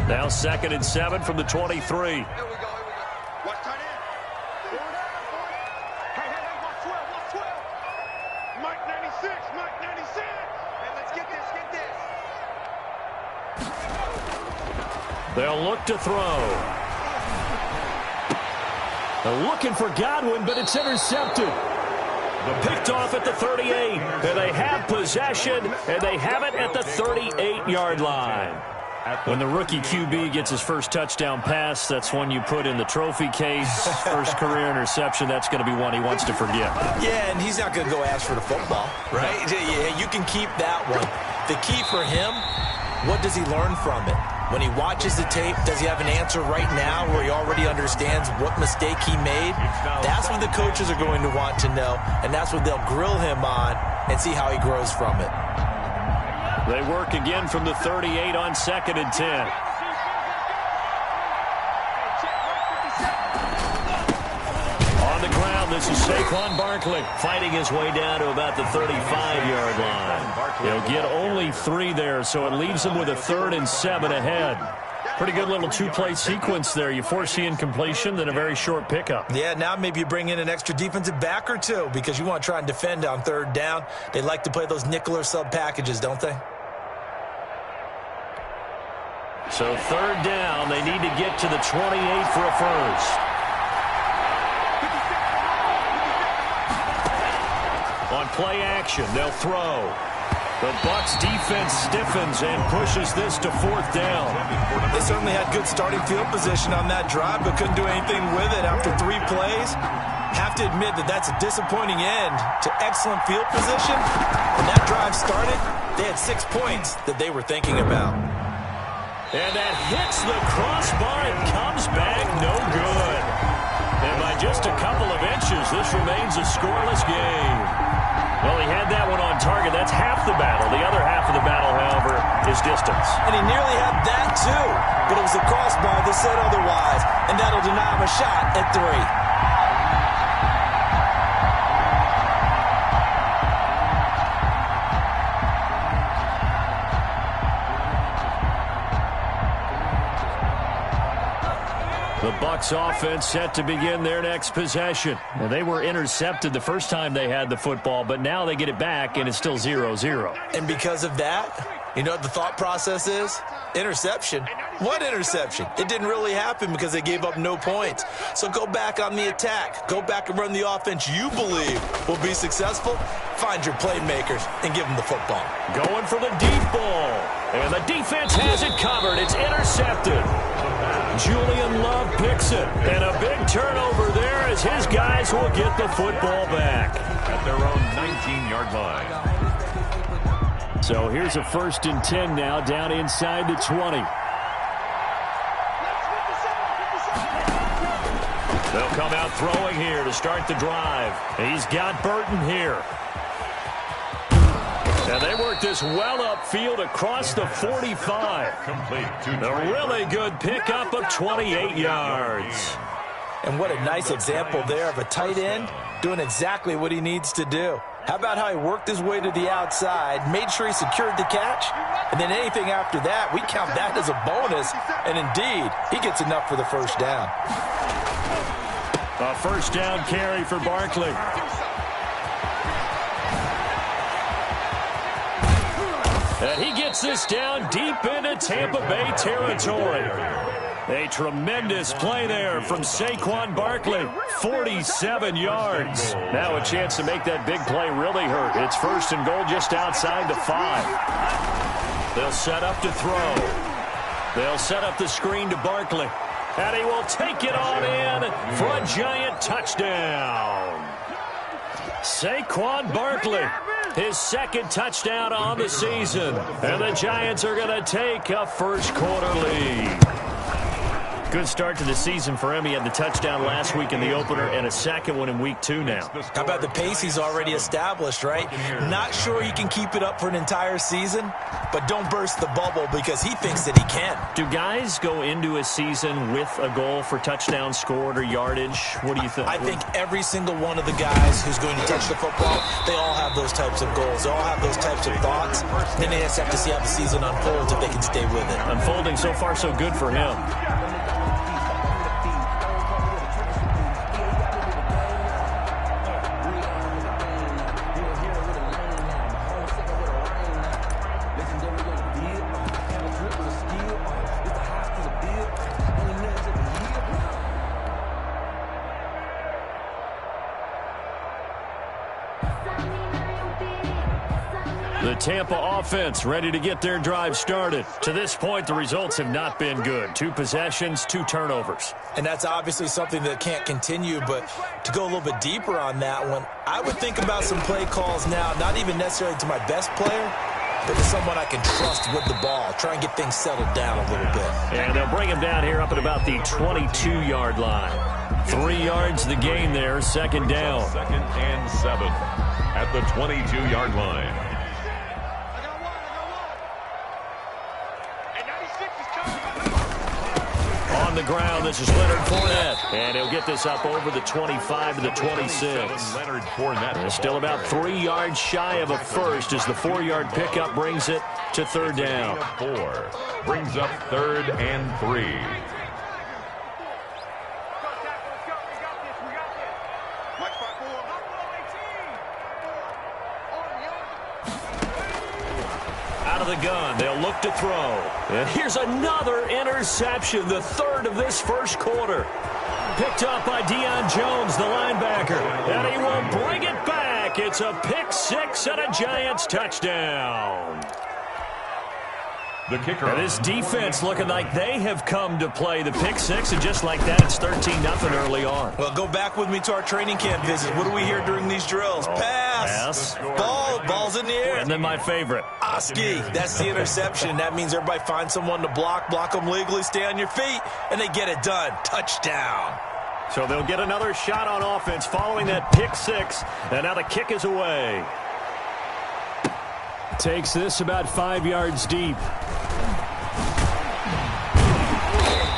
Now 2nd and 7 from the 23. Here we go. Watch tight end. Hey, watch 12. Mike 96. Hey, let's get this. They'll look to throw. They're looking for Godwin, but it's intercepted. Picked off at the 38. And they have possession, and they have it at the 38-yard line. When the rookie QB gets his first touchdown pass, that's one you put in the trophy case. First career interception, that's going to be one he wants to forget. Yeah, and he's not going to go ask for the football, right? Yeah, you can keep that one. The key for him, what does he learn from it? When he watches the tape, does he have an answer right now where he already understands what mistake he made? That's what the coaches are going to want to know, and that's what they'll grill him on and see how he grows from it. They work again from the 38 on 2nd and 10. On the ground, this is Saquon Barkley fighting his way down to about the 35-yard line. He'll get only 3 there, so it leaves him with a 3rd and 7 ahead. Pretty good little two-play sequence there. You force the incompletion, then a very short pickup. Yeah, now maybe you bring in an extra defensive back or two because you want to try and defend on 3rd down. They like to play those nickel or sub packages, don't they? So 3rd down, they need to get to the 28 for a first. On play action, they'll throw. The Bucs defense stiffens and pushes this to 4th down. They certainly had good starting field position on that drive, but couldn't do anything with it after 3 plays. Have to admit that that's a disappointing end to excellent field position. When that drive started, they had 6 points that they were thinking about. And that hits the crossbar and comes back no good. And by just a couple of inches, this remains a scoreless game. Well, he had that one on target. That's half the battle. The other half of the battle, however, is distance. And he nearly had that, too. But it was the crossbar that said otherwise. And that'll deny him a shot at 3. The Bucs offense set to begin their next possession. Now, they were intercepted the first time they had the football, but now they get it back, and it's still 0-0. And because of that, you know what the thought process is? Interception. What interception? It didn't really happen because they gave up no points. So go back on the attack. Go back and run the offense you believe will be successful. Find your playmakers and give them the football. Going for the deep ball. And the defense has it covered. It's intercepted. Julian Love picks it. And a big turnover there as his guys will get the football back at their own 19-yard line. So here's a 1st and 10 now down inside the 20. They'll come out throwing here to start the drive. He's got Burton here. And they work this well upfield across the 45. A really good pickup of 28 yards. And what a nice example there of a tight end doing exactly what he needs to do. How about how he worked his way to the outside, made sure he secured the catch, and then anything after that, we count that as a bonus. And indeed, he gets enough for the 1st down. A 1st down carry for Barkley. And he gets this down deep into Tampa Bay territory. A tremendous play there from Saquon Barkley. 47 yards. Now a chance to make that big play really hurt. It's 1st and goal just outside the 5. They'll set up to throw. They'll set up the screen to Barkley. And he will take it on in for a giant touchdown. Saquon Barkley, his 2nd touchdown on the season. And the Giants are going to take a 1st quarter lead. Good start to the season for him. He had the touchdown last week in the opener and a second one in week 2 now. How about the pace he's already established, right? Not sure he can keep it up for an entire season, but don't burst the bubble because he thinks that he can. Do guys go into a season with a goal for touchdown scored or yardage? What do you think? I think every single one of the guys who's going to touch the football, they all have those types of goals. They all have those types of thoughts. Then they just have to see how the season unfolds if they can stay with it. Unfolding so far so good for him. The Tampa offense ready to get their drive started. To this point, the results have not been good. 2 possessions, 2 turnovers. And that's obviously something that can't continue, but to go a little bit deeper on that one, I would think about some play calls now, not even necessarily to my best player, but to someone I can trust with the ball. Try and get things settled down a little bit. And they'll bring him down here up at about the 22-yard line. 3 yards the gain there, second down. 2nd and 7 at the 22-yard line. On the ground, this is Leonard Fournette. And he'll get this up over the 25 to the 26. Leonard Fournette. And still about 3 yards shy of a first as the 4-yard pickup brings it to third down. 4 brings up 3rd and 3. Out of the gun, they'll look to throw. And here's another interception, the 3rd of this first quarter. Picked up by Deion Jones, the linebacker. And he will bring it back. It's a pick 6 and a Giants touchdown. The kicker. And this defense looking like they have come to play the pick 6, and just like that, it's 13-0 early on. Well, go back with me to our training camp visit. What do we hear during these drills? Pass. Ball's in the air. And then my favorite. Oski, that's the interception. That means everybody finds someone to block them legally, stay on your feet, and they get it done. Touchdown. So they'll get another shot on offense following that pick 6, and now the kick is away. Takes this about 5 yards deep.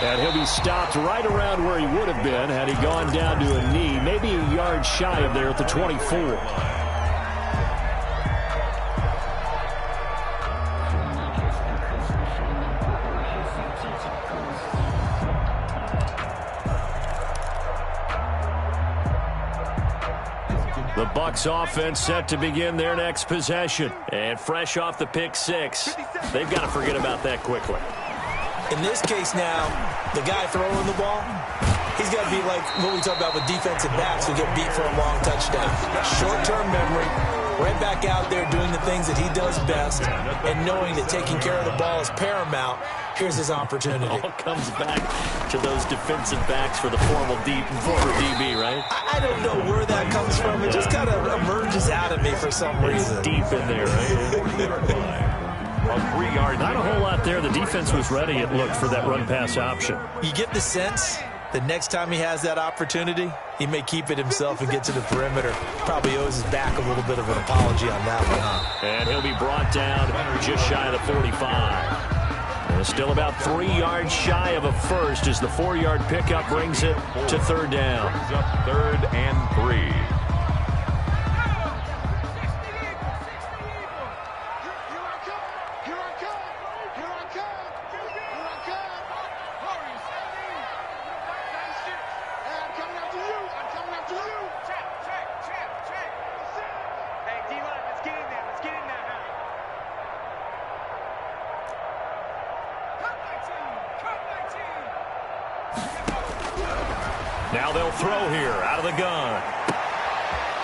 And he'll be stopped right around where he would have been had he gone down to a knee, maybe a yard shy of there at the 24. The Bucs offense set to begin their next possession. And fresh off the pick 6, they've got to forget about that quickly. In this case now, the guy throwing the ball, he's got to be like what we talk about with defensive backs who get beat for a long touchdown. Short-term memory, right back out there doing the things that he does best, and knowing that taking care of the ball is paramount. Here's his opportunity. It all comes back to those defensive backs for the former DB, right? I don't know where that comes from. It just kind of emerges out of me for some reason. It's deep in there, right? A 3-yard. Not a whole lot there. The defense was ready, it looked, for that run-pass option. You get the sense that next time he has that opportunity, he may keep it himself and get to the perimeter. Probably owes his back a little bit of an apology on that one. And he'll be brought down just shy of the 45. And still about 3 yards shy of a first as the 4-yard pickup brings it to third down. Brings up 3rd and 3. Now they'll throw here out of the gun.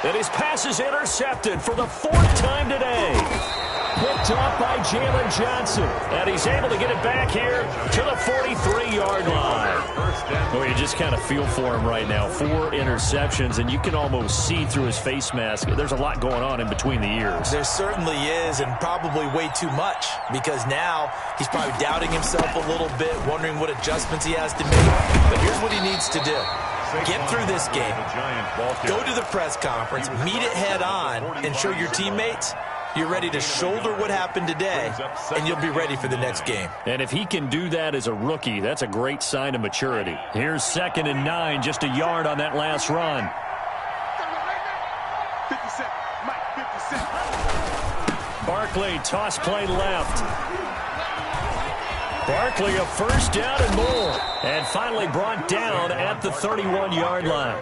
And his pass is intercepted for the 4th time today. picked off by Jalen Johnson. And he's able to get it back here to the 43-yard line. Well, you just kind of feel for him right now. 4 interceptions, and you can almost see through his face mask. There's a lot going on in between the ears. There certainly is, and probably way too much, because now he's probably doubting himself a little bit, wondering what adjustments he has to make. But here's what he needs to do. Get through this game. Go to the press conference, meet it head on, and show your teammates you're ready to shoulder what happened today, and you'll be ready for the next game. And if he can do that as a rookie, that's a great sign of maturity. Here's 2nd and 9, just a yard on that last run. 57, Mike, 57. Barkley, toss play left. Barkley, a first down and more. And finally brought down at the 31-yard line.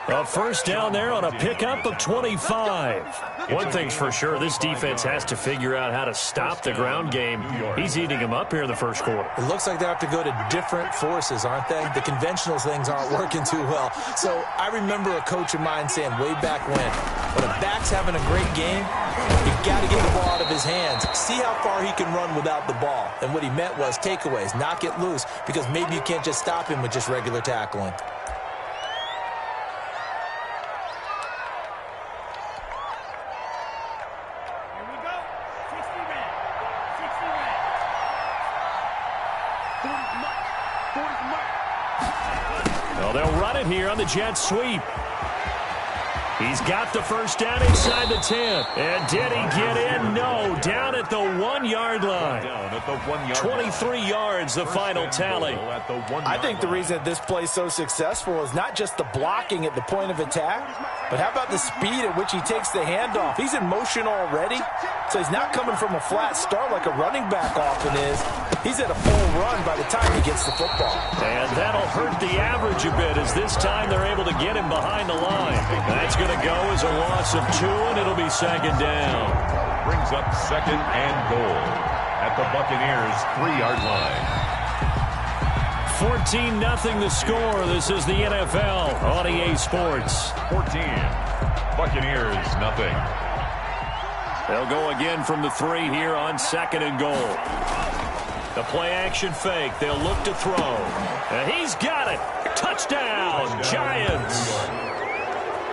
A first down there on a pickup of 25. One thing's for sure, this defense has to figure out how to stop the ground game. He's eating them up here in the first quarter. It looks like they have to go to different forces, aren't they? The conventional things aren't working too well. So I remember a coach of mine saying way back when a back's having a great game, you've got to get the ball out of his hands. See how far he can run without the ball. And what he meant was takeaways, knock it loose, because maybe you can't just stop him with just regular tackling. Well, they'll run it here on the jet sweep. He's got the first down inside the 10. And did he get in? No. Down at the 1-yard line. 23 yards, the final tally. I think the reason that this play is so successful is not just the blocking at the point of attack, but how about the speed at which he takes the handoff? He's in motion already, so he's not coming from a flat start like a running back often is. He's at a full run by the time he gets the football. And that'll hurt the average a bit, as this time they're able to get him behind the line. That's going to go as a loss of 2, and it'll be 2nd down. Brings up 2nd and goal at the Buccaneers' 3-yard line. 14-0 the score. This is the NFL on EA Sports. 14. Buccaneers, nothing. They'll go again from the 3 here on 2nd and goal. The play-action fake. They'll look to throw. And he's got it. Touchdown, Giants.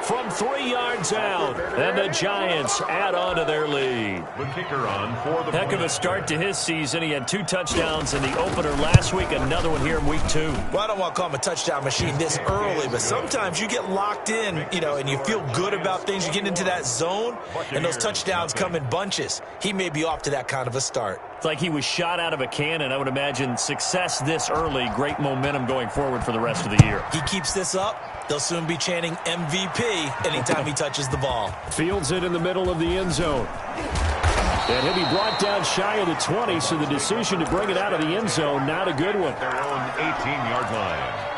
From 3 yards out, and the Giants add on to their lead. The kicker on for the Heck of a start to his season. He had 2 touchdowns in the opener last week, another one here in week 2. Well, I don't want to call him a touchdown machine this early, but sometimes you get locked in, and you feel good about things. You get into that zone, and those touchdowns come in bunches. He may be off to that kind of a start. It's like he was shot out of a cannon. I would imagine success this early, great momentum going forward for the rest of the year. He keeps this up, they'll soon be chanting MVP anytime he touches the ball. Fields it in the middle of the end zone. And he'll be brought down shy of the 20, so the decision to bring it out of the end zone, not a good one. Their own 18-yard line.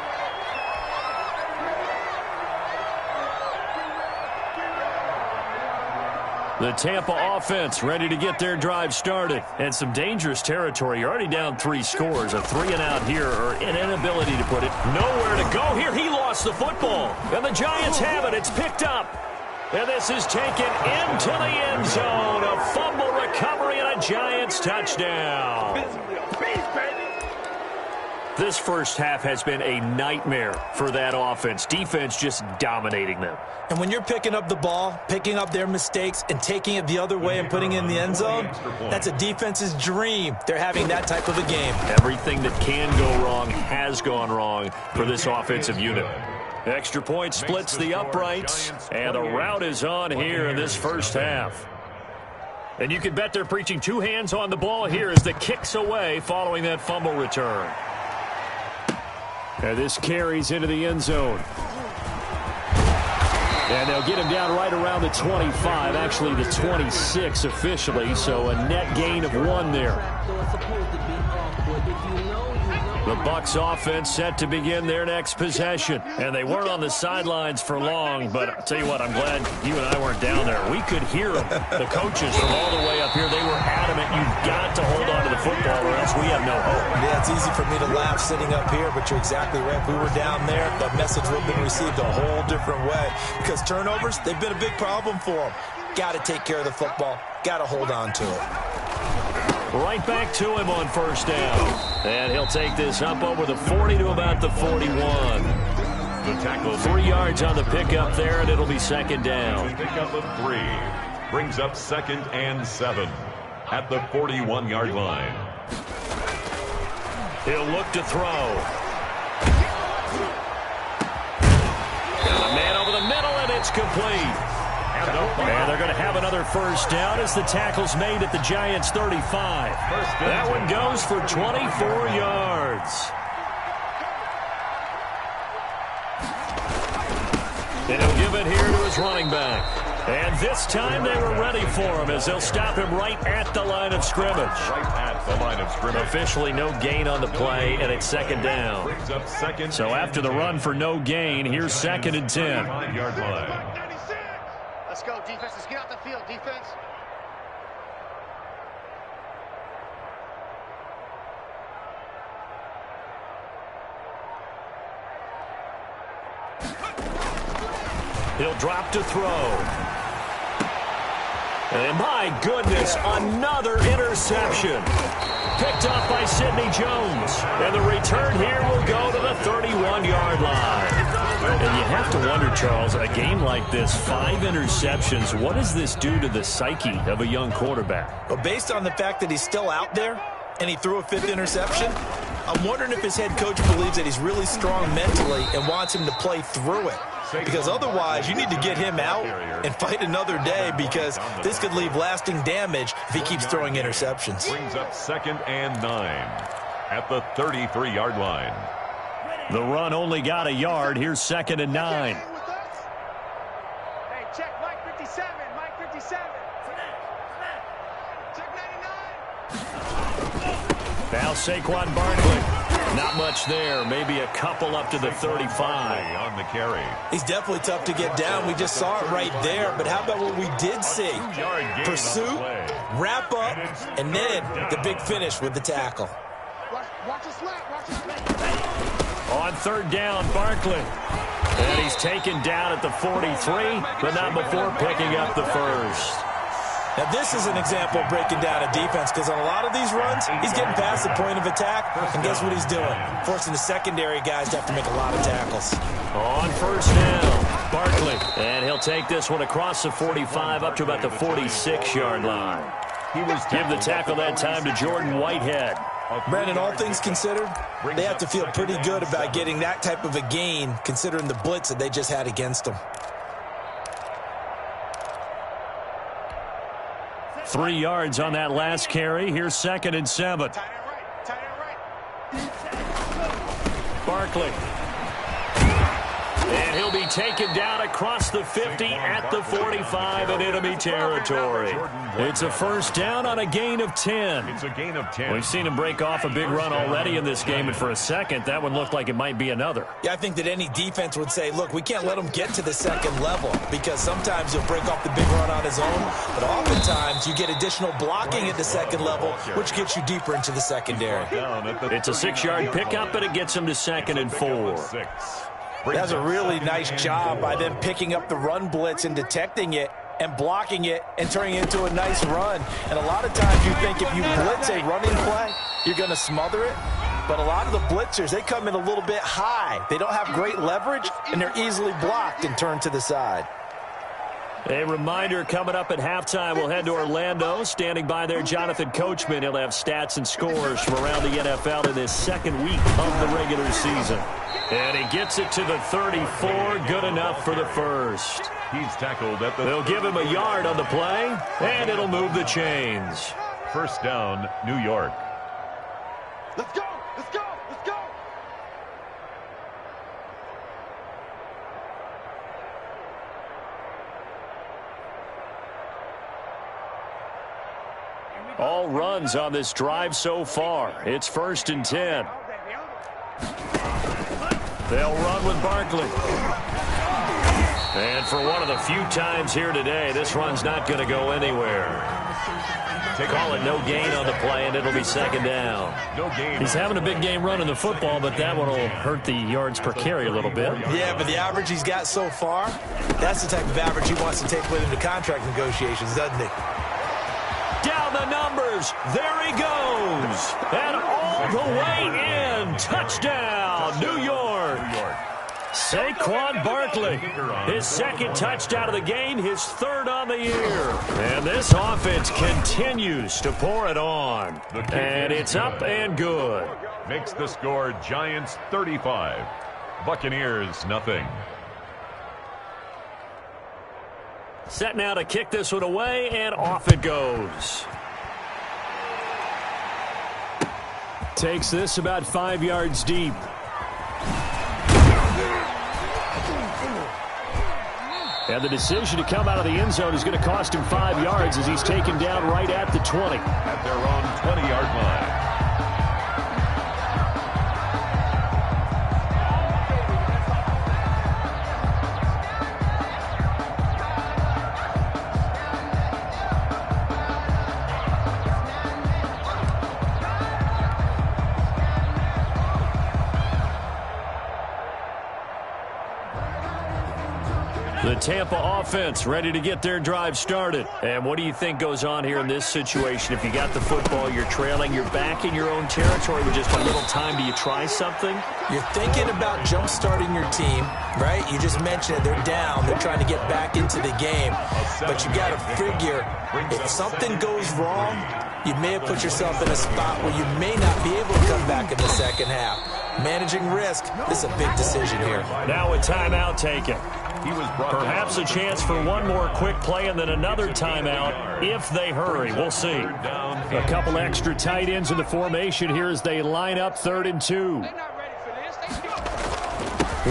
The Tampa offense ready to get their drive started. And some dangerous territory. You're already down 3 scores. A 3-and-out here, or an inability to put it. Nowhere to go here. He lost the football. And the Giants have it. It's picked up. And this is taken into the end zone. A fumble recovery and a Giants touchdown. This first half has been a nightmare for that offense. Defense just dominating them. And when you're picking up the ball, picking up their mistakes, and taking it the other way and putting it in the end zone, that's a defense's dream. They're having that type of a game. Everything that can go wrong has gone wrong for this offensive unit. Extra point splits the uprights, and the route is on here in this first half. And you can bet they're preaching 2 hands on the ball here as the kick's away following that fumble return. And this carries into the end zone. And they'll get him down right around the 25, actually the 26 officially, so a net gain of 1 there. The Bucs offense set to begin their next possession. And they weren't on the sidelines for long, but I'll tell you what, I'm glad you and I weren't down there. We could hear them. The coaches from all the way up here, they were adamant, you've got to hold on to the football or else we have no hope. Yeah, it's easy for me to laugh sitting up here, but you're exactly right. If we were down there, the message would have been received a whole different way. Because turnovers, they've been a big problem for them. Got to take care of the football. Got to hold on to it. Right back to him on first down. And he'll take this up over the 40 to about the 41. The tackle 3 yards on the pickup there, and it'll be second down. Pickup of 3 brings up 2nd and 7 at the 41-yard line. He'll look to throw. Got a man over the middle, and it's complete. And they're going to have another first down as the tackle's made at the Giants' 35. That one goes for 24 yards. And he'll give it here to his running back. And this time they were ready for him as they'll stop him right at the line of scrimmage. Right at the line of scrimmage. Officially no gain on the play, and it's second down. Brings up 2nd. So after the run for no gain, here's 2nd and 10. 5-yard line. Let's go, defense. Let's get out the field, defense. He'll drop to throw. And my goodness, another interception. Picked up by Sidney Jones. And the return here will go to the 31-yard line. And you have to wonder, Charles, a game like this, 5 interceptions, what does this do to the psyche of a young quarterback? Well, based on the fact that he's still out there and he threw a 5th interception, I'm wondering if his head coach believes that he's really strong mentally and wants him to play through it. Because otherwise, you need to get him out and fight another day, because this could leave lasting damage if he keeps throwing interceptions. Brings up 2nd and 9 at the 33-yard line. The run only got a yard. Here's 2nd and 9. Hey, check Mike 57. Mike 57. Check 99. Now Saquon Barkley. Not much there. Maybe a couple up to the 35. On the carry. He's definitely tough to get down. We just saw it right there. But how about what we did see? Pursuit, wrap up, and then the big finish with the tackle. Watch his lap. Watch his lap. On 3rd down, Barkley. And he's taken down at the 43, but not before picking up the first. Now, this is an example of breaking down a defense, because on a lot of these runs, he's getting past the point of attack, and guess what he's doing? Forcing the secondary guys to have to make a lot of tackles. On 1st down, Barkley. And he'll take this one across the 45 up to about the 46-yard line. Give the tackle that time to Jordan Whitehead. Brandon, all things considered, they have to feel pretty good about getting that type of a gain, considering the blitz that they just had against them. 3 yards on that last carry. Here's 2nd and 7. Tight end right. Barkley. And he'll be taken down across the 50 at the 45 in enemy territory. It's a first down on a gain of 10. It's a gain of 10. We've seen him break off a big run already in this game, and for a second, that one looked like it might be another. Yeah, I think that any defense would say, look, we can't let him get to the 2nd level, because sometimes he'll break off the big run on his own, but oftentimes you get additional blocking at the 2nd level, which gets you deeper into the secondary. It's a 6-yard pickup, but it gets him to 2nd and 4. That's a really nice job by them picking up the run blitz and detecting it and blocking it and turning it into a nice run. And a lot of times you think if you blitz a running play, you're going to smother it. But a lot of the blitzers, they come in a little bit high. They don't have great leverage, and they're easily blocked and turned to the side. A reminder, coming up at halftime, we'll head to Orlando. Standing by there, Jonathan Coachman. He'll have stats and scores from around the NFL in this 2nd week of the regular season. And he gets it to the 34, good enough for the first. He's tackled at the... They'll give him a yard on the play, and it'll move the chains. First down, New York. Let's go. Let's go. Let's go. All runs on this drive so far. It's 1st and 10. They'll run with Barkley. And for one of the few times here today, this run's not going to go anywhere. Call it no gain on the play, and it'll be 2nd down. No gain. He's having a big game running the football, but that one will hurt the yards per carry a little bit. Yeah, but the average he's got so far, that's the type of average he wants to take with him to contract negotiations, doesn't he? Down the numbers. There he goes. And all the way in. Touchdown, New York. Saquon Barkley, his second touchdown of the game, his third on the year. And this offense continues to pour it on. And it's up and good. Makes the score Giants 35, Buccaneers nothing. Set now to kick this one away, and off it goes. Takes this about 5 yards deep. And the decision to come out of the end zone is going to cost him 5 yards as he's taken down right at the 20. At their own 20-yard line. The Tampa offense ready to get their drive started. And what do you think goes on here in this situation? If you got the football, you're trailing, you're back in your own territory with just a little time. Do you try something? You're thinking about jump-starting your team, right? You just mentioned it. They're down. They're trying to get back into the game. But you got to figure, if something goes wrong, you may have put yourself in a spot where you may not be able to come back in the second half. Managing risk, this is a big decision here. Now a timeout taken. Perhaps a chance for one more quick play and then another timeout if they hurry. We'll see. A couple extra tight ends in the formation here as they line up 3rd and 2.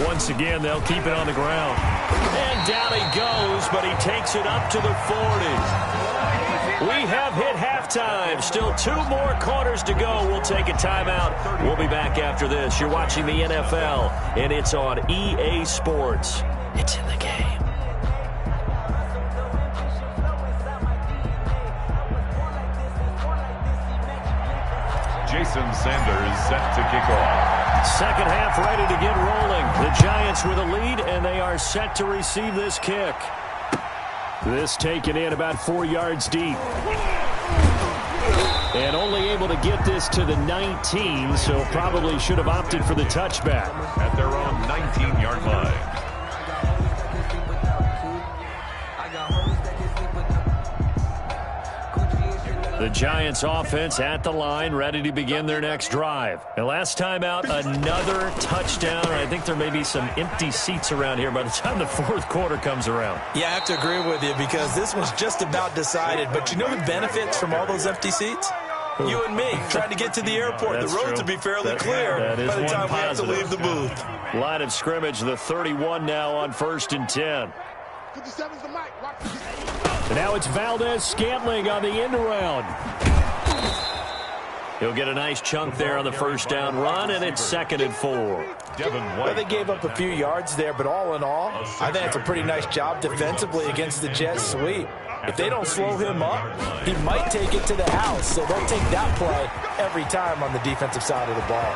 Once again, they'll keep it on the ground. And down he goes, but he takes it up to the 40. We have hit halftime. Still 2 more quarters to go. We'll take a timeout. We'll be back after this. You're watching the NFL, and it's on EA Sports. It's in the game. Jason Sanders set to kick off. Second half ready to get rolling. The Giants with a lead, and they are set to receive this kick. This taken in about 4 yards deep. And only able to get this to the 19, so probably should have opted for the touchback. At their own 19-yard line. The Giants offense at the line, ready to begin their next drive. And last time out, another touchdown. I think there may be some empty seats around here by the time the 4th quarter comes around. Yeah, I have to agree with you because this one's just about decided. But you know the benefits from all those empty seats? You and me trying to get to the airport. The roads will be fairly clear by the time we have to leave the booth. Line of scrimmage, the 31 now on 1st and 10. 57's the mic. And now it's Valdez-Scantling on the end around. He'll get a nice chunk there on the first down run, and it's 2nd and 4. Well, they gave up a few yards there, but all in all, I think it's a pretty nice job defensively against the Jets sweep. If they don't slow him up, he might take it to the house. So they'll take that play every time on the defensive side of the ball.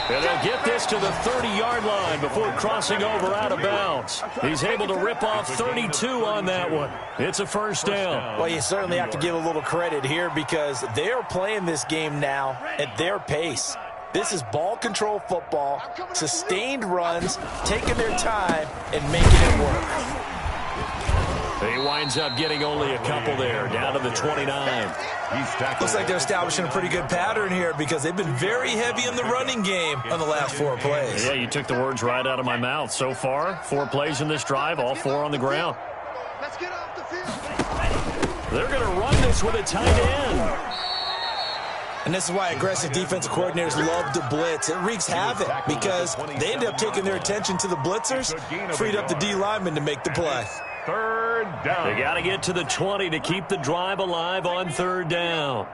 And they'll get this to the 30-yard line before crossing over out of bounds. He's able to rip off 32 on that one. It's a first down. Well, you certainly have to give a little credit here because they are playing this game now at their pace. This is ball control football, sustained runs, taking their time and making it work. He winds up getting only a couple there, down to the 29. Looks like they're establishing a pretty good pattern here because they've been very heavy in the running game on the last 4 plays. Yeah, you took the words right out of my mouth. So far, 4 plays in this drive, all 4 on the ground. Let's get off the field. They're going to run this with a tight end. And this is why aggressive defensive coordinators love to blitz. It wreaks havoc because they end up taking their attention to the blitzers, freed up the D lineman to make the play. 3rd down. They got to get to the 20 to keep the drive alive on 3rd down.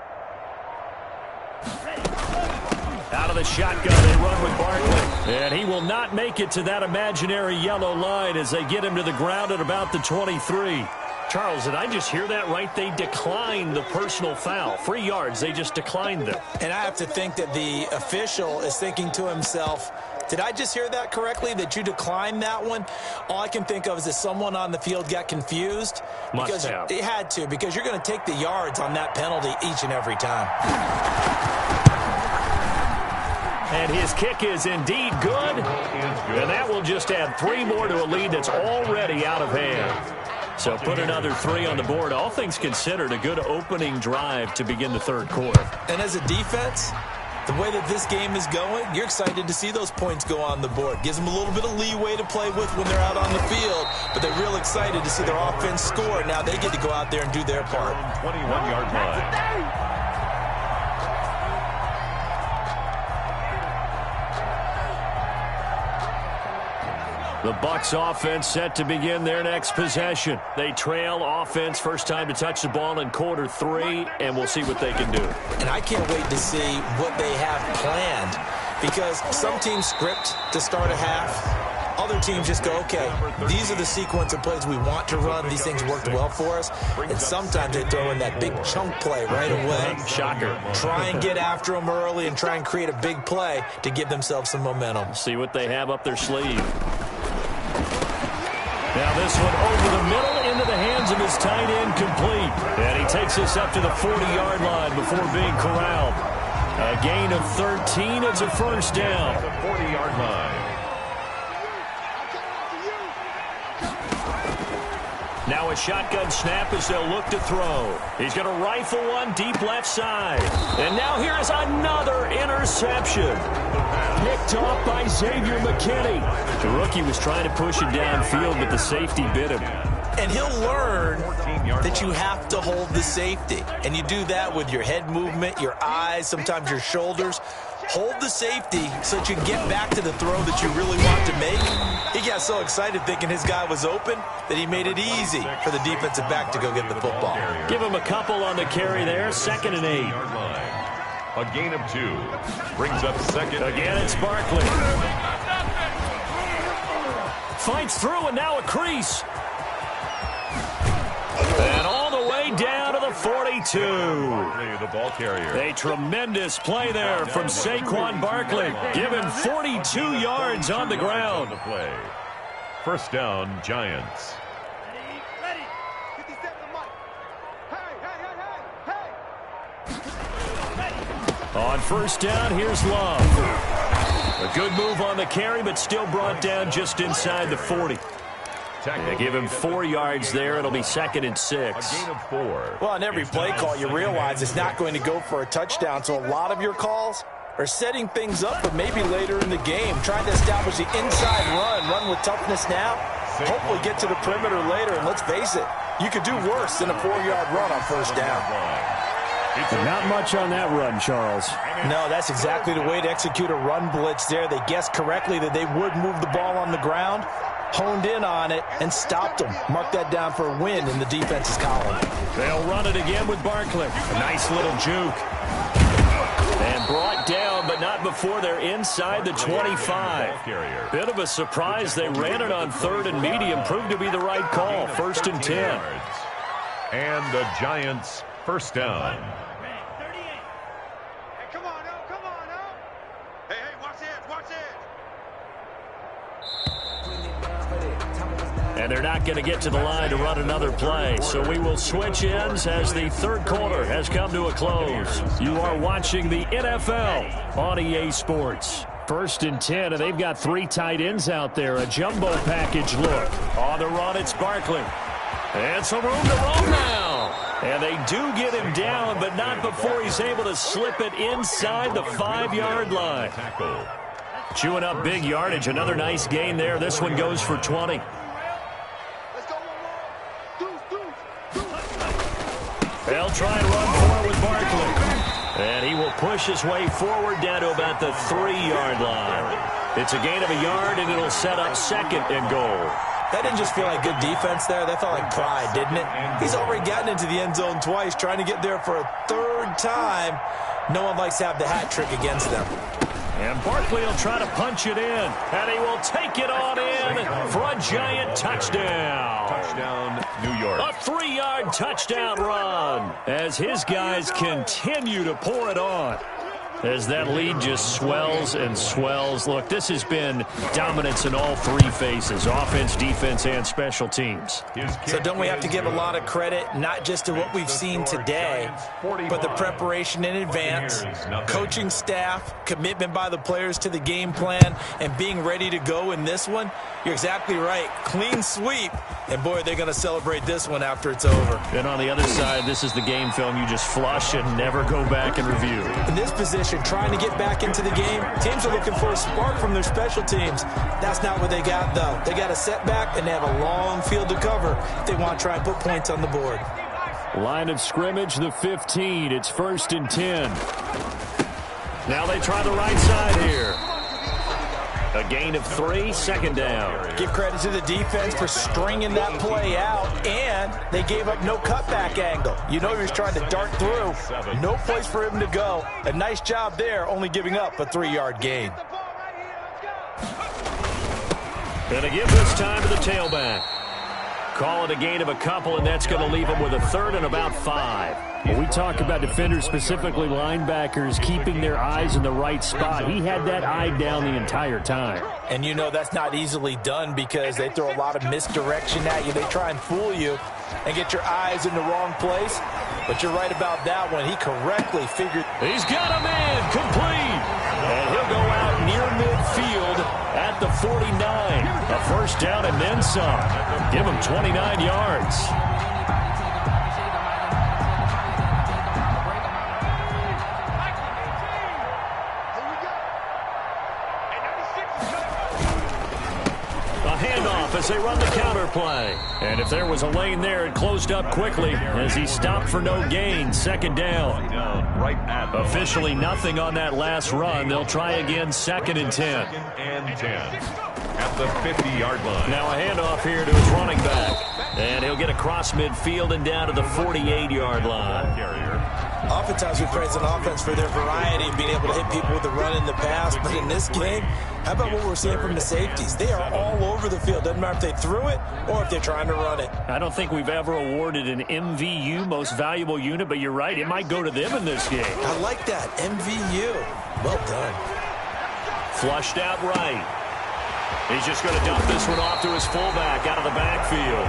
Out of the shotgun, they run with Barkley. And he will not make it to that imaginary yellow line as they get him to the ground at about the 23. Charles, did I just hear that right? They declined the personal foul. 3 yards, they just declined them. And I have to think that the official is thinking to himself, Did I just hear that correctly, that you declined that one? All I can think of is that someone on the field got confused. Must have. It had to, because you're going to take the yards on that penalty each and every time. And his kick is indeed good. And that will just add 3 more to a lead that's already out of hand. So put another 3 on the board. All things considered, a good opening drive to begin the third quarter. And as a defense, the way that this game is going, you're excited to see those points go on the board. Gives them a little bit of leeway to play with when they're out on the field, but they're real excited to see their offense score. Now they get to go out there and do their part. 21-yard line. The Bucs offense set to begin their next possession. They trail offense, first time to touch the ball in quarter 3, and we'll see what they can do. And I can't wait to see what they have planned, because some teams script to start a half. Other teams just go, okay, these are the sequence of plays we want to run. These things worked well for us. And sometimes they throw in that big chunk play right away. Shocker. Try and get after them early and try and create a big play to give themselves some momentum. See what they have up their sleeve. Now this one over the middle into the hands of his tight end, complete. And he takes us up to the 40-yard line before being corralled. A gain of 13. It's a first down. The 40-yard line. Now a shotgun snap as they'll look to throw. He's going to rifle one deep left side. And now here is another interception. Picked off by Xavier McKinney. The rookie was trying to push it downfield, but the safety bit him. And he'll learn that you have to hold the safety. And you do that with your head movement, your eyes, sometimes your shoulders. Hold the safety so that you can get back to the throw that you really want to make. He got so excited thinking his guy was open that he made it easy for the defensive back to go get the football. Give him a couple on the carry there, 2nd and 8. A gain of 2. Brings up second. Again, it's Barkley. Fights through, and now a crease. And all the way down to the 42. The ball carrier. A tremendous play there from Saquon Barkley. Given 42 yards on the ground. Play. First down, Giants. Ready. 57 Mike. Hey. On first down, here's Love. A good move on the carry, but still brought down just inside the 40. They give him 4 yards there. It'll be 2nd and 6. A gain of 4. Well, on every play call, you realize it's not going to go for a touchdown, so a lot of your calls are setting things up for maybe later in the game, trying to establish the inside run with toughness now, hopefully get to the perimeter later, and let's face it, you could do worse than a 4-yard run on first down. Not much on that run, Charles. No, that's exactly the way to execute a run blitz there. They guessed correctly that they would move the ball on the ground, honed in on it, and stopped them. Mark that down for a win in the defense's column. They'll run it again with Barkley. A nice little juke. And brought down, but not before they're inside the 25. Bit of a surprise. They ran it on 3rd and medium. Proved to be the right call. 1st and 10. And the Giants first down. Hey, come on, now. Hey, watch it. And they're not going to get to the line to run another play. So we will switch ends as the third quarter has come to a close. You are watching the NFL on EA Sports. 1st and 10, and they've got 3 tight ends out there. A jumbo package look. On the run, it's Barkley. And some room to roam now. And they do get him down, but not before he's able to slip it inside the 5-yard line. Chewing up big yardage. Another nice gain there. This one goes for 20. They'll try and run forward with Barkley. And he will push his way forward down to about the 3-yard line. It's a gain of a yard, and it'll set up 2nd and goal. That didn't just feel like good defense there. That felt like pride, didn't it? He's already gotten into the end zone twice, trying to get there for a 3rd time. No one likes to have the hat trick against them. And Barkley will try to punch it in. And he will take it on in for a Giant touchdown. Touchdown, New York. A 3-yard touchdown run as his guys continue to pour it on. as that lead just swells and swells. Look, this has been dominance in all three phases, offense, defense, and special teams. So don't we have to give a lot of credit, not just to what we've seen today, but the preparation in advance, coaching staff, commitment by the players to the game plan, and being ready to go in this one? You're exactly right. Clean sweep. And, boy, they're going to celebrate this one after it's over. And on the other side, this is the game film you just flush and never go back and review. In this position, trying to get back into the game, teams are looking for a spark from their special teams. That's not what they got, though. They got a setback, and they have a long field to cover if they want to try and put points on the board. Line of scrimmage, the 15. It's 1st and 10. Now they try the right side here. A gain of 3, 2nd down. Give credit to the defense for stringing that play out, and they gave up no cutback angle. You know he was trying to dart through. No place for him to go. A nice job there, only giving up a 3-yard gain. And a give this time to the tailback. Call it a gain of a couple, and that's going to leave them with a 3rd and about 5. When we talk about defenders, specifically linebackers, keeping their eyes in the right spot, he had that eye down the entire time. And you know that's not easily done because they throw a lot of misdirection at you. They try and fool you and get your eyes in the wrong place. But you're right about that one. He correctly figured. He's got a man complete. And he'll go out near midfield at the 49. A 1st down and then some. Give him 29 yards. As they run the counter play. And if there was a lane there, it closed up quickly as he stopped for no gain. 2nd down. Officially nothing on that last run. They'll try again, 2nd and 10. 2nd and 10 at the 50-yard line. Now a handoff here to his running back. And he'll get across midfield and down to the 48-yard line. Oftentimes we praise an offense for their variety and being able to hit people with the run in the pass. But in this game, how about what we're seeing from the safeties? They are all over the field. Doesn't matter if they threw it or if they're trying to run it. I don't think we've ever awarded an MVU, most valuable unit, but you're right. It might go to them in this game. I like that. MVU. Well done. Flushed out right. He's just going to dump this one off to his fullback out of the backfield.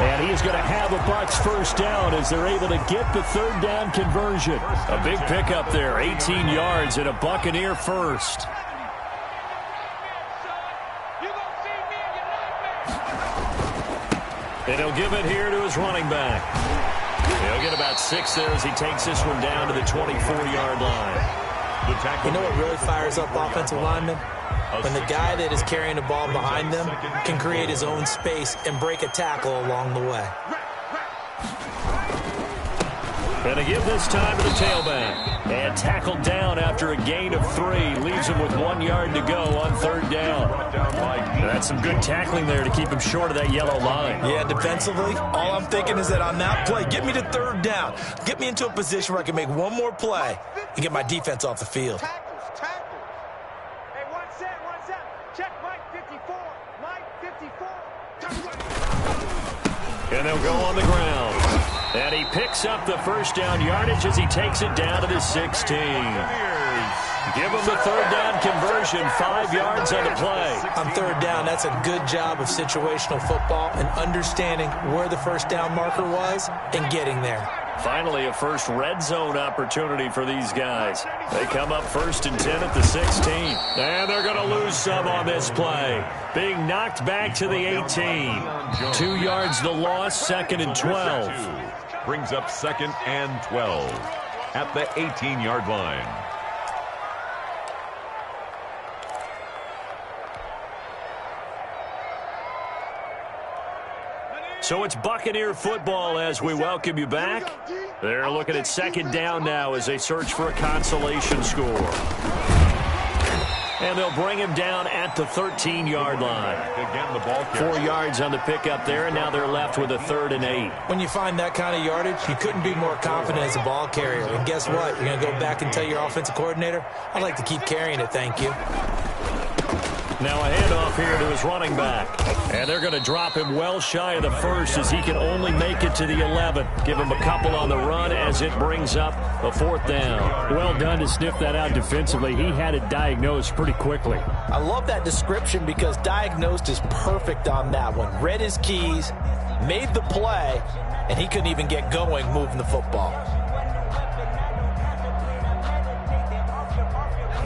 And he's going to have a Bucs 1st down as they're able to get the 3rd down conversion. A big pickup there, 18 yards and a Buccaneer 1st. And he'll give it here to his running back. He'll get about 6 there as he takes this one down to the 24-yard line. You know what really fires up offensive linemen? When the guy that is carrying the ball behind them can create his own space and break a tackle along the way. And a give this time to the tailback. And tackled down after a gain of 3. Leaves him with 1 yard to go on 3rd down. That's some good tackling there to keep him short of that yellow line. Yeah, defensively, all I'm thinking is that on that play, get me to 3rd down. Get me into a position where I can make one more play and get my defense off the field. And they'll go on the ground. And he picks up the 1st down yardage as he takes it down to the 16. Give him the 3rd down conversion, 5 yards on the play. On 3rd down, that's a good job of situational football and understanding where the 1st down marker was and getting there. Finally, a first red zone opportunity for these guys. They come up 1st and 10 at the 16. And they're going to lose some on this play. Being knocked back to the 18. 2 yards the loss, 2nd and 12. Brings up 2nd and 12 at the 18-yard line. So it's Buccaneer football as we welcome you back. They're looking at 2nd down now as they search for a consolation score. And they'll bring him down at the 13-yard line. Again, the ball 4 yards on the pickup there, and now they're left with a 3rd and 8. When you find that kind of yardage, you couldn't be more confident as a ball carrier. And guess what? You're going to go back and tell your offensive coordinator, I'd like to keep carrying it, thank you. Now a handoff here to his running back. And they're going to drop him well shy of the first as he can only make it to the 11. Give him a couple on the run as it brings up a 4th down. Well done to sniff that out defensively. He had it diagnosed pretty quickly. I love that description because diagnosed is perfect on that one. Read his keys, made the play, and he couldn't even get going moving the football.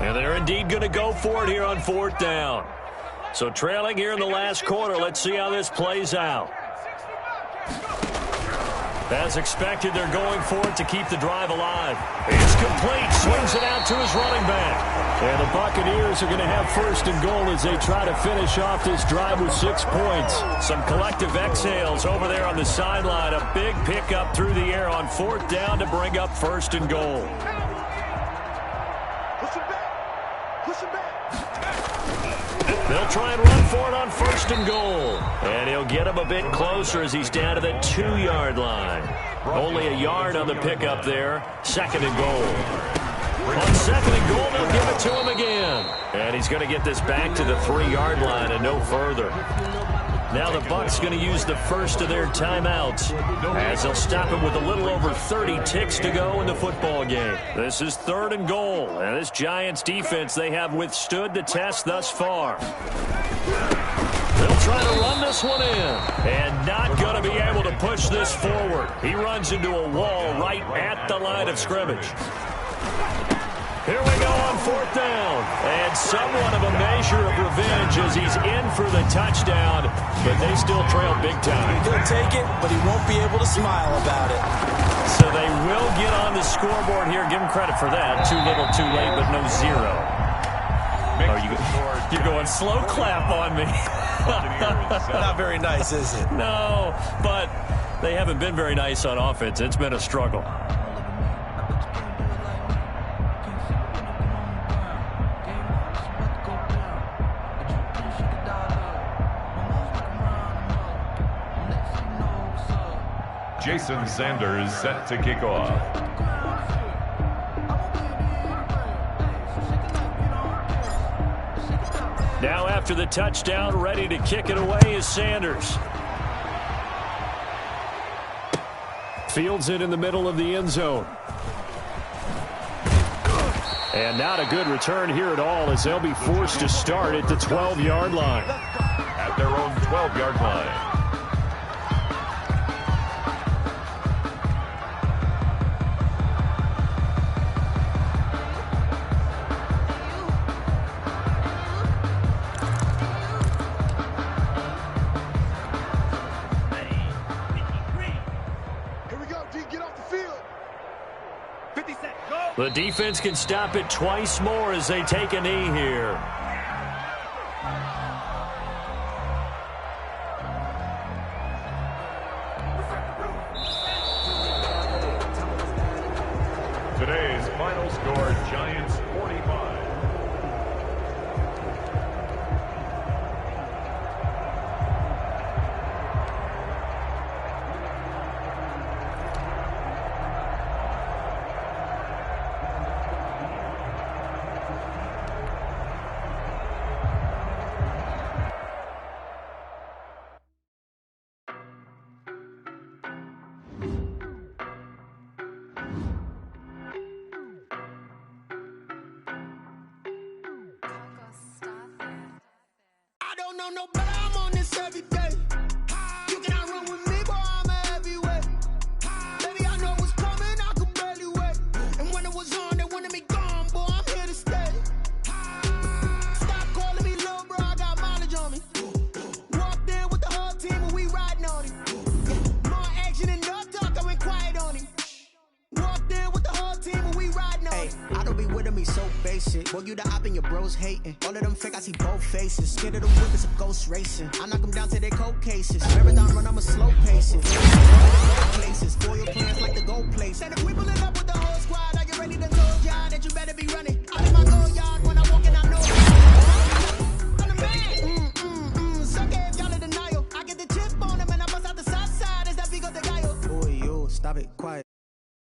And they're indeed going to go for it here on 4th down. So trailing here in the last quarter, let's see how this plays out. As expected, they're going for it to keep the drive alive. It's complete. Swings it out to his running back. And the Buccaneers are going to have 1st and goal as they try to finish off this drive with 6 points. Some collective exhales over there on the sideline. A big pickup through the air on 4th down to bring up 1st and goal. They'll try and run for it on 1st and goal. And he'll get him a bit closer as he's down to the 2-yard line. Only a yard on the pickup there. 2nd and goal. On 2nd and goal, they'll give it to him again. And he's going to get this back to the 3-yard line and no further. Now the Bucs going to use the first of their timeouts as they'll stop him with a little over 30 ticks to go in the football game. This is 3rd and goal, and this Giants defense, they have withstood the test thus far. They'll try to run this one in, and not going to be able to push this forward. He runs into a wall right at the line of scrimmage. Here we go on 4th down. And somewhat of a measure of revenge as he's in for the touchdown, but they still trail big time. He'll take it, but he won't be able to smile about it. So they will get on the scoreboard here. Give him credit for that. Too little, too late, but no 0. Oh, you're going slow clap on me. Not very nice, is it? No, but they haven't been very nice on offense. It's been a struggle. Jason Sanders set to kick off. Now after the touchdown, ready to kick it away is Sanders. Fields it in the middle of the end zone. And not a good return here at all as they'll be forced to start at the 12-yard line. At their own 12-yard line. The defense can stop it twice more as they take a knee here. Today's final score, Giants 45. No, but I'm on this every day. You cannot run with me, boy, I'm a heavyweight. Baby, I know what's coming, I could barely wait. And when it was on, they wanted me gone, boy, I'm here to stay. Stop calling me little bro, I got mileage on me. Walked in with the whole team and we riding on him. More action and no talk, I went quiet on him. Walked in with the whole team and we riding on him. I don't be with him, he's so basic. Boy, you the op and your bros hating. All of them fake, I see both faces. Scared of the whip, it's a ghost racing. I knock them down to their cold cases. Marathon run, I'm a slow paces. Places, foil plans like the gold place. And if we pull it up with the whole squad, I get ready to told y'all that you better be running.